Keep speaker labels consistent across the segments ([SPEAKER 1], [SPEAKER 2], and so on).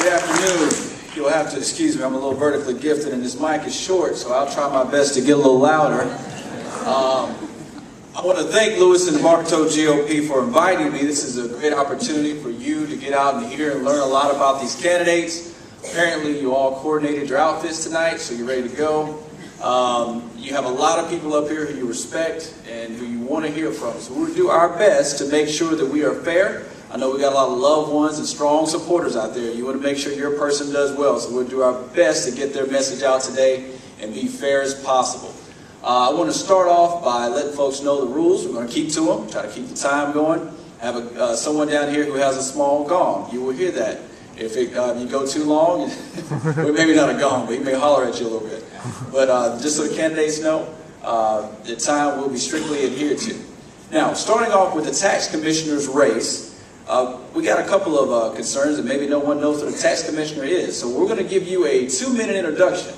[SPEAKER 1] Good afternoon. You'll have to excuse me, I'm a little vertically gifted and this mic is short, so I'll try my best to get a little louder. I want to thank Lewis and Bartow GOP for inviting me. This is a great opportunity for you to get out and hear and learn a lot about these candidates. Apparently you all coordinated your outfits tonight, so you're ready to go. You have a lot of people up here who you respect and who you want to hear from. So we'll do our best to make sure that we are fair. I know we got a lot of loved ones and strong supporters out there. You want to make sure your person does well. So we'll do our best to get their message out today and be fair as possible. I want to start off by letting folks know the rules. We're going to keep to them, try to keep the time going. I have someone down here who has a small gong. You will hear that. If you go too long, well, maybe not a gong, but he may holler at you a little bit. But just so the candidates know, the time will be strictly adhered to. Now, starting off with the tax commissioner's race, we got a couple of concerns that maybe no one knows what a tax commissioner is. So we're going to give you a 2-minute introduction.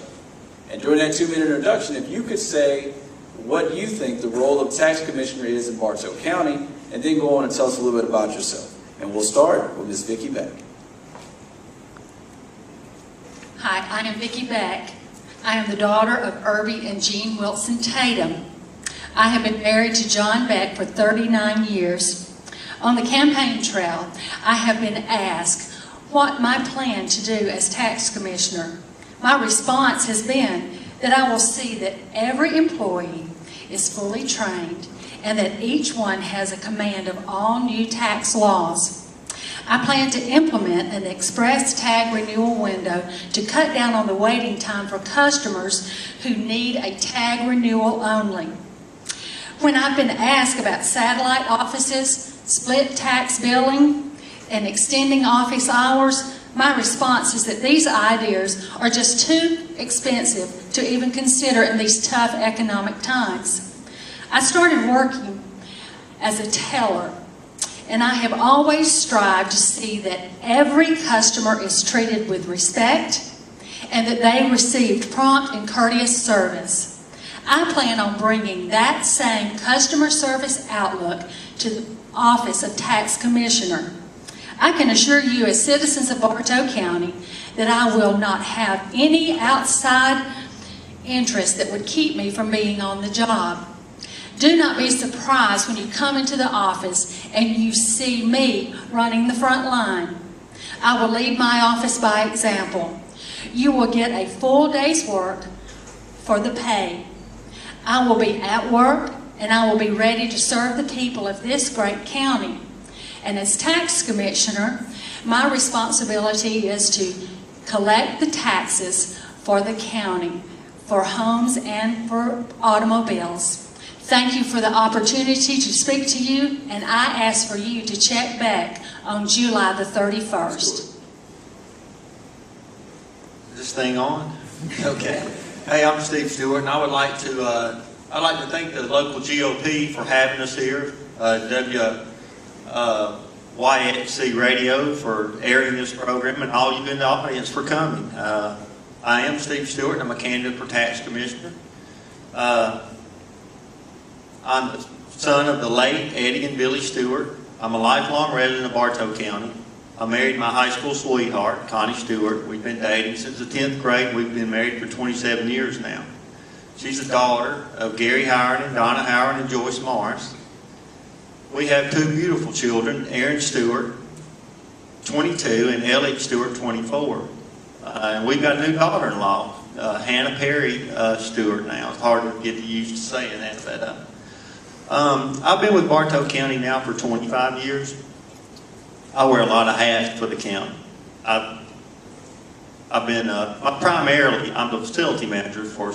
[SPEAKER 1] And during that 2-minute introduction, if you could say what you think the role of tax commissioner is in Bartow County, and then go on and tell us a little bit about yourself. And we'll start with Ms. Vicki Beck.
[SPEAKER 2] Hi, I am Vicki Beck. I am the daughter of Irby and Jean Wilson Tatum. I have been married to John Beck for 39 years. On the campaign trail, I have been asked what my plan to do as tax commissioner. My response has been that I will see that every employee is fully trained and that each one has a command of all new tax laws. I plan to implement an express tag renewal window to cut down on the waiting time for customers who need a tag renewal only. When I've been asked about satellite offices, split tax billing, and extending office hours, my response is that these ideas are just too expensive to even consider in these tough economic times. I started working as a teller, and I have always strived to see that every customer is treated with respect and that they received prompt and courteous service. I plan on bringing that same customer service outlook to the office of tax commissioner. I can assure you as citizens of Bartow County that I will not have any outside interest that would keep me from being on the job. Do not be surprised when you come into the office and you see me running the front line. I will lead my office by example. You will get a full day's work for the pay. I will be at work and I will be ready to serve the people of this great county. And as tax commissioner, my responsibility is to collect the taxes for the county, for homes and for automobiles. Thank you for the opportunity to speak to you, and I ask for you to check back on July the 31st.
[SPEAKER 3] Is this thing on? Okay. Hey, I'm Steve Stewart, and I would like to I'd like to thank the local GOP for having us here. YXC Radio for airing this program, and all you in the audience for coming. I am Steve Stewart. I'm a candidate for tax commissioner. I'm the son of the late Eddie and Billy Stewart. I'm a lifelong resident of Bartow County. I married my high school sweetheart, Connie Stewart. We've been dating since the 10th grade. We've been married for 27 years now. She's the daughter of Gary Howard and Donna Howard and Joyce Morris. We have 2 beautiful children, Aaron Stewart, 22, and Elliot Stewart, 24. And we've got a new daughter-in-law, Hannah Perry Stewart now. It's hard to get used to saying that, but I've been with Bartow County now for 25 years. I wear a lot of hats for the county. I've been, primarily, I'm the facility manager for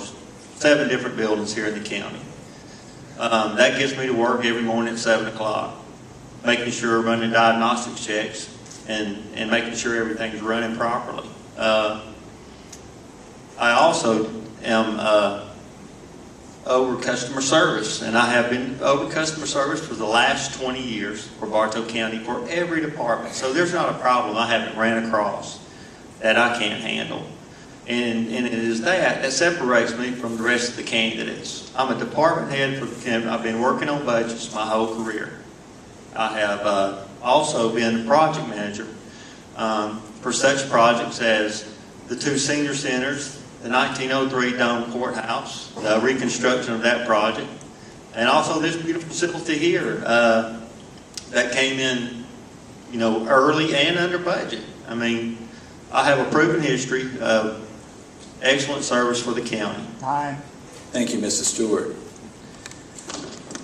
[SPEAKER 3] 7 different buildings here in the county. That gets me to work every morning at 7 o'clock, making sure we're running diagnostic checks and making sure everything's running properly. I also am over customer service, and I have been over customer service for the last 20 years for Bartow County for every department. So there's not a problem I haven't ran across that I can't handle. And it is that separates me from the rest of the candidates. I'm a department head for the county. I've been working on budgets my whole career. I have also been a project manager for such projects as the 2 senior centers, the 1903 Dome Courthouse, the reconstruction of that project, and also this beautiful facility here that came in, early and under budget. I mean, I have a proven history of excellent service for the county.
[SPEAKER 4] Aye.
[SPEAKER 1] Thank you, Mr. Stewart.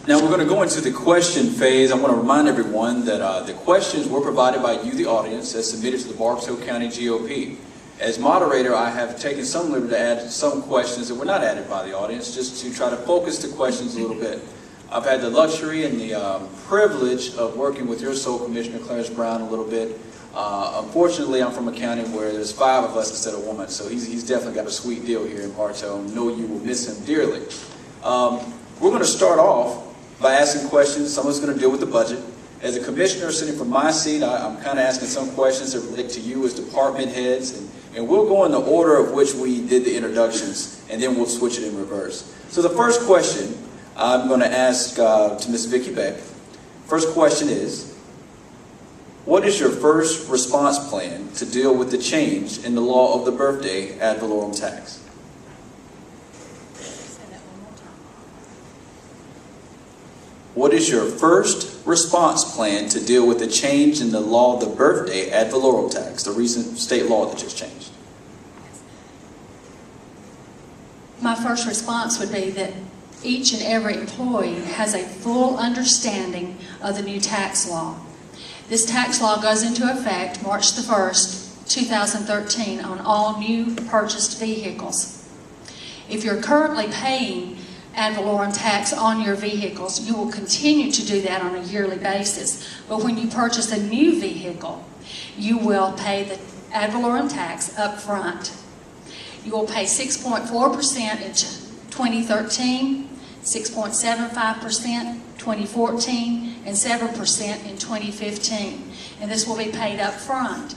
[SPEAKER 1] Now we're going to go into the question phase. I want to remind everyone that the questions were provided by you, the audience, as submitted to the Bartow County GOP. As moderator, I have taken some liberty to add some questions that were not added by the audience, just to try to focus the questions a little bit. I've had the luxury and the privilege of working with your sole commissioner, Clarence Brown, a little bit. Unfortunately, I'm from a county where there's 5 of us instead of 1, so he's definitely got a sweet deal here in Bartow. Know you will miss him dearly. We're going to start off by asking questions. Someone's going to deal with the budget. As a commissioner sitting from my seat, I'm kind of asking some questions that relate to you as department heads, and we'll go in the order of which we did the introductions, and then we'll switch it in reverse. So the first question I'm going to ask to Ms. Vicki Beck. First question is, what is your first response plan to deal with the change in the law of the birthday ad valorem tax? What is your first response plan to deal with the change in the law of the birthday ad valorem tax, the recent state law that just changed?
[SPEAKER 2] My first response would be that each and every employee has a full understanding of the new tax law. This tax law goes into effect March the 1st, 2013 on all new purchased vehicles. If you're currently paying ad valorem tax on your vehicles, you will continue to do that on a yearly basis. But when you purchase a new vehicle, you will pay the ad valorem tax up front. You will pay 6.4% in 2013, 6.75% 2014, and 7% in 2015. And this will be paid up front.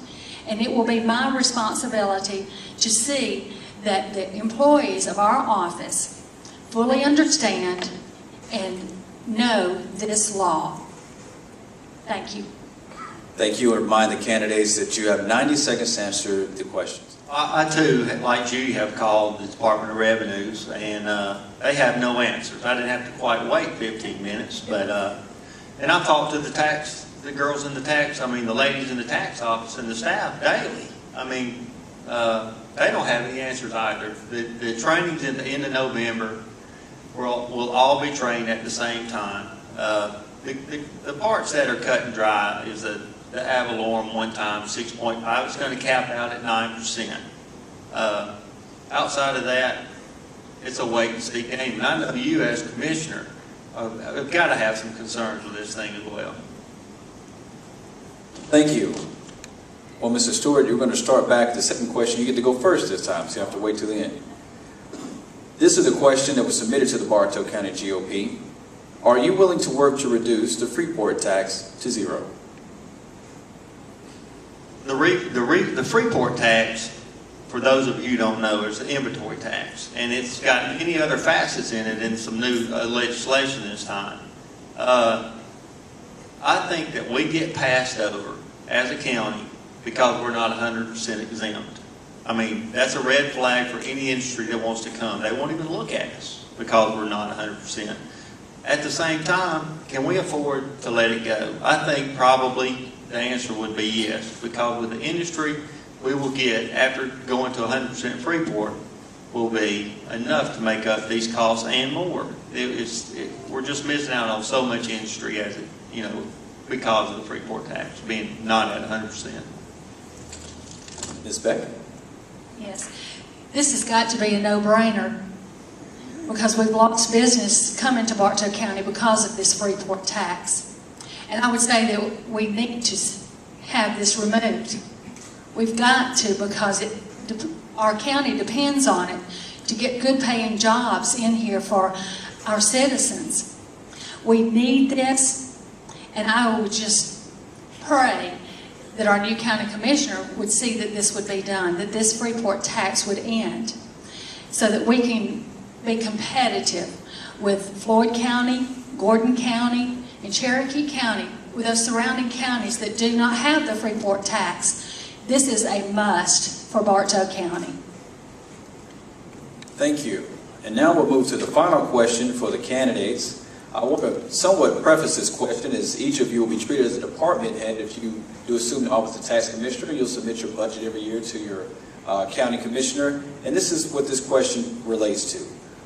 [SPEAKER 2] And it will be my responsibility to see that the employees of our office fully understand and know this law. Thank you.
[SPEAKER 1] Thank you, and remind the candidates that you have 90 seconds to answer the questions.
[SPEAKER 3] I too, like you, have called the Department of Revenues, and they have no answers. I didn't have to quite wait 15 minutes, but and I talked to the girls in the the ladies in the tax office and the staff daily. I mean, they don't have any answers either. The trainings in the end of November will all be trained at the same time. The parts that are cut and dry is the ad valorem one time 6.5. It's going to cap out at 9%. Outside of that, it's a wait and see game. And I know you as commissioner have got to have some concerns with this thing as well.
[SPEAKER 1] Thank you. Well, Mr. Stewart, you're going to start back. The second question, you get to go first this time, so you have to wait till the end. This is a question that was submitted to the Bartow County GOP. Are you willing to work to reduce the Freeport tax to 0?
[SPEAKER 3] The Freeport tax, for those of you who don't know, is an inventory tax, and it's got many other facets in it and some new legislation this time. I think that we get passed over as a county because we're not 100% exempt. I mean, that's a red flag for any industry that wants to come. They won't even look at us because we're not 100%. At the same time, can we afford to let it go? I think probably the answer would be yes, because with the industry we will get after going to 100% Freeport will be enough to make up these costs and more. We're just missing out on so much industry as it, because of the Freeport tax being not at 100%.
[SPEAKER 1] Ms. Beck?
[SPEAKER 2] Yes. This has got to be a no-brainer because we've lost business coming to Bartow County because of this Freeport tax. And I would say that we need to have this removed. We've got to, because our county depends on it to get good paying jobs in here for our citizens. We need this, and I would just pray that our new county commissioner would see that this would be done, that this Freeport tax would end, so that we can be competitive with Floyd County, Gordon County, and Cherokee County, with those surrounding counties that do not have the Freeport tax. This is a must for Bartow County.
[SPEAKER 1] Thank you. And now we'll move to the final question for the candidates. I want to somewhat preface this question as each of you will be treated as a department head. If you do assume the office of tax commissioner, you'll submit your budget every year to your county commissioner. And this is what this question relates to.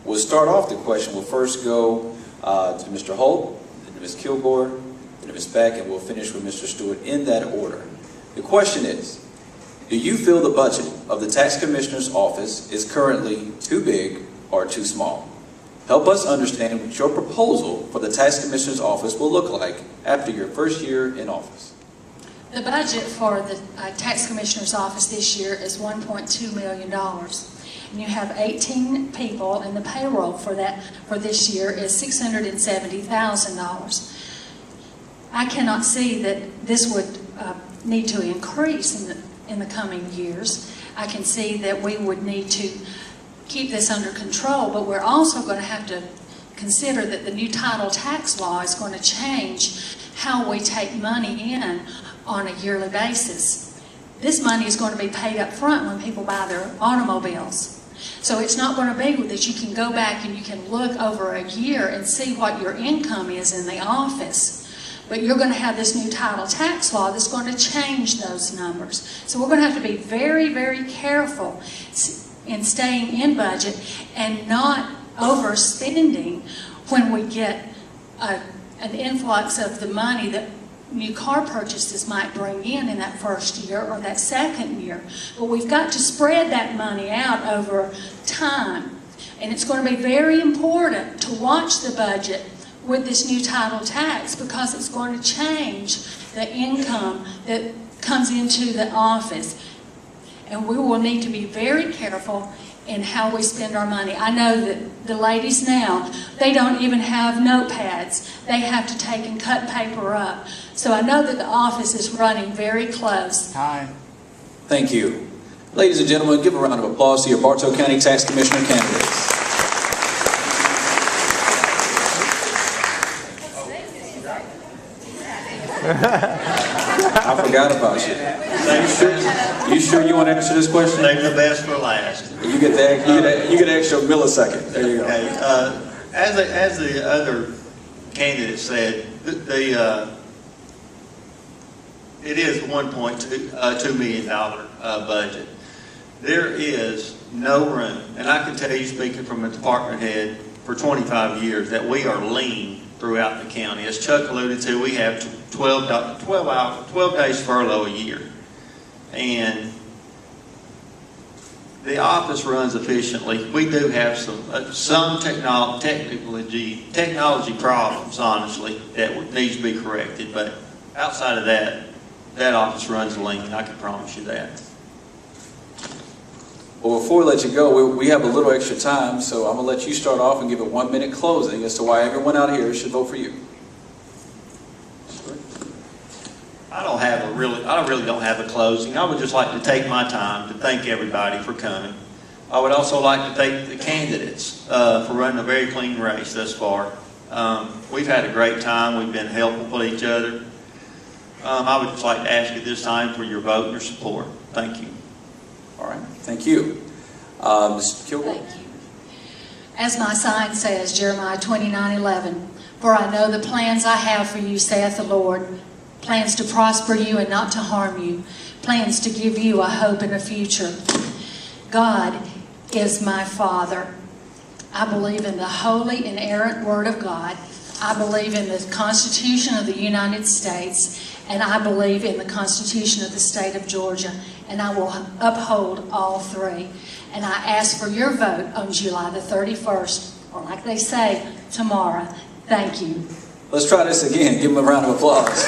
[SPEAKER 1] We'll start off the question. We'll first go to Mr. Holt, then to Ms. Kilgore, then to Ms. Beck, and we'll finish with Mr. Stewart in that order. The question is, do you feel the budget of the tax commissioner's office is currently too big or too small? Help us understand what your proposal for the tax commissioner's office will look like after your first year in office.
[SPEAKER 2] The budget for the tax commissioner's office this year is $1.2 million. And you have 18 people, and the payroll for this year is $670,000. I cannot see that this would need to increase in the coming years. I can see that we would need to keep this under control, but we're also going to have to consider that the new title tax law is going to change how we take money in on a yearly basis. This money is going to be paid up front when people buy their automobiles. So it's not going to be that you can go back and you can look over a year and see what your income is in the office. But you're going to have this new title tax law that's going to change those numbers. So we're going to have to be very, very careful in staying in budget and not overspending when we get an influx of the money that new car purchases might bring in that first year or that second year. But we've got to spread that money out over time. And it's going to be very important to watch the budget with this new title tax because it's going to change the income that comes into the office. And we will need to be very careful in how we spend our money. I know that the ladies now, they don't even have notepads. They have to take and cut paper up. So I know that the office is running very close.
[SPEAKER 4] Hi.
[SPEAKER 1] Thank you. Ladies and gentlemen, give a round of applause to your Bartow County Tax Commissioner candidates. I forgot about you. You sure you want to answer this question?
[SPEAKER 3] Save the best for last.
[SPEAKER 1] You get the extra millisecond. There you go.
[SPEAKER 3] Okay. As the other candidate said, it is $1.2 million budget. There is no room, and I can tell you, speaking from a department head for 25 years, that we are lean throughout the county. As Chuck alluded to, we have 12 days furlough a year. And the office runs efficiently. We do have some technology problems, honestly, that needs to be corrected. But outside of that, that office runs lean. I can promise you that.
[SPEAKER 1] Well, before we let you go, we have a little extra time, so I'm going to let you start off and give a 1-minute closing as to why everyone out here should vote for you.
[SPEAKER 3] I really don't have a closing. I would just like to take my time to thank everybody for coming. I would also like to thank the candidates for running a very clean race thus far. We've had a great time. We've been helpful to each other. I would just like to ask you this time for your vote and your support. Thank you.
[SPEAKER 1] All right. Thank you. Mr. Kilgore?
[SPEAKER 2] Thank you. As my sign says, Jeremiah 29:11, for I know the plans I have for you, saith the Lord, plans to prosper you and not to harm you, plans to give you a hope and a future. God is my Father. I believe in the holy, inerrant Word of God. I believe in the Constitution of the United States, and I believe in the Constitution of the state of Georgia, and I will uphold all three. And I ask for your vote on July the 31st, or like they say, tomorrow. Thank you.
[SPEAKER 1] Let's try this again. Give them a round of applause.